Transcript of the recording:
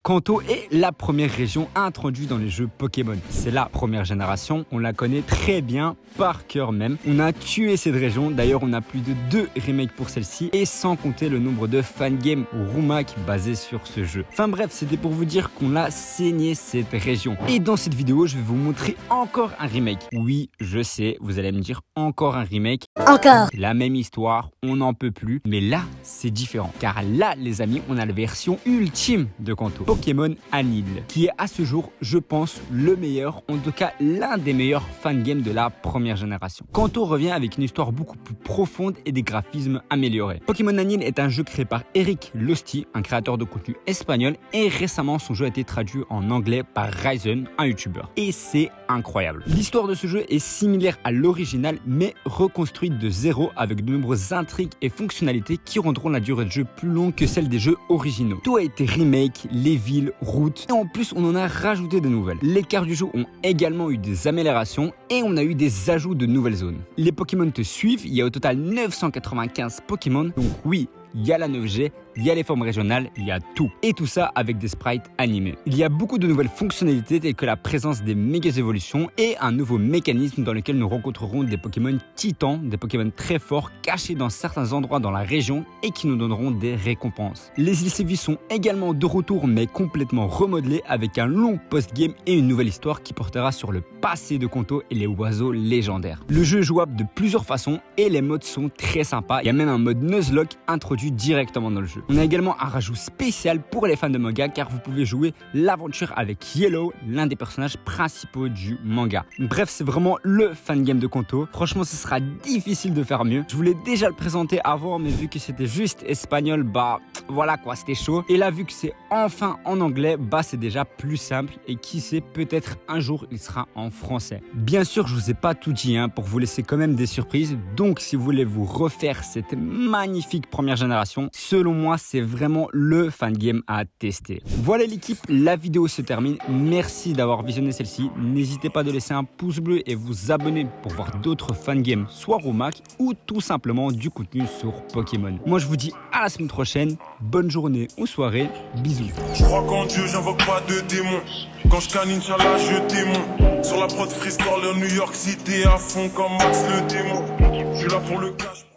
Kanto est la première région introduite dans les jeux Pokémon. C'est la première génération, on la connaît très bien, par cœur même. On a tué cette région, d'ailleurs on a plus de 2 remakes pour celle-ci, et sans compter le nombre de fangames Rumak basés sur ce jeu. Enfin bref, c'était pour vous dire qu'on a saigné cette région. Et dans cette vidéo, je vais vous montrer encore un remake. Oui, je sais, vous allez me dire encore un remake. Encore La même histoire, on n'en peut plus. Mais là, c'est différent. Car là, les amis, on a la version ultime de Kanto. Pokémon Anil, qui est à ce jour, je pense, le meilleur, en tout cas l'un des meilleurs fangames de la première génération. Kanto revient avec une histoire beaucoup plus profonde et des graphismes améliorés. Pokémon Anil est un jeu créé par Eric Losti, un créateur de contenu espagnol, et récemment son jeu a été traduit en anglais par Ryzen, un youtubeur. Et c'est incroyable. L'histoire de ce jeu est similaire à l'original, mais reconstruite de zéro avec de nombreuses intrigues et fonctionnalités qui rendront la durée de jeu plus longue que celle des jeux originaux. Tout a été remake, les villes, routes, et en plus on en a rajouté de nouvelles. Les cartes du jeu ont également eu des améliorations et on a eu des ajouts de nouvelles zones. Les Pokémon te suivent, il y a au total 995 Pokémon, donc oui, il y a la 9G, il y a les formes régionales, il y a tout. Et tout ça avec des sprites animés. Il y a beaucoup de nouvelles fonctionnalités telles que la présence des méga évolutions et un nouveau mécanisme dans lequel nous rencontrerons des Pokémon titans, des Pokémon très forts cachés dans certains endroits dans la région et qui nous donneront des récompenses. Les îles Sévis sont également de retour mais complètement remodelées avec un long post-game et une nouvelle histoire qui portera sur le passé de Kanto et les oiseaux légendaires. Le jeu est jouable de plusieurs façons et les modes sont très sympas. Il y a même un mode Nuzlocke introduit directement dans le jeu. On a également un rajout spécial pour les fans de manga car vous pouvez jouer l'aventure avec Yellow, l'un des personnages principaux du manga. Bref, c'est vraiment le fangame de Kanto. Franchement, ce sera difficile de faire mieux. Je voulais déjà le présenter avant, mais vu que c'était juste espagnol, bah voilà quoi, c'était chaud. Et là, vu que c'est enfin en anglais, bah c'est déjà plus simple et qui sait, peut-être un jour il sera en français. Bien sûr, je vous ai pas tout dit pour vous laisser quand même des surprises. Donc, si vous voulez vous refaire cette magnifique première génération, selon moi, c'est vraiment le fangame à tester. Voilà l'équipe, la vidéo se termine. Merci d'avoir visionné celle-ci. N'hésitez pas de laisser un pouce bleu et vous abonner pour voir d'autres fangames, soit Rumak ou tout simplement du contenu sur Pokémon. Moi, je vous dis à la semaine prochaine. Bonne journée ou soirée. Bisous. Je crois qu'en Dieu, j'invoque pas de démons. Quand je canine, Inch'Allah, je démon. Sur la prod Freescore, le New York City à fond comme Max le démon. Je suis là pour le cash.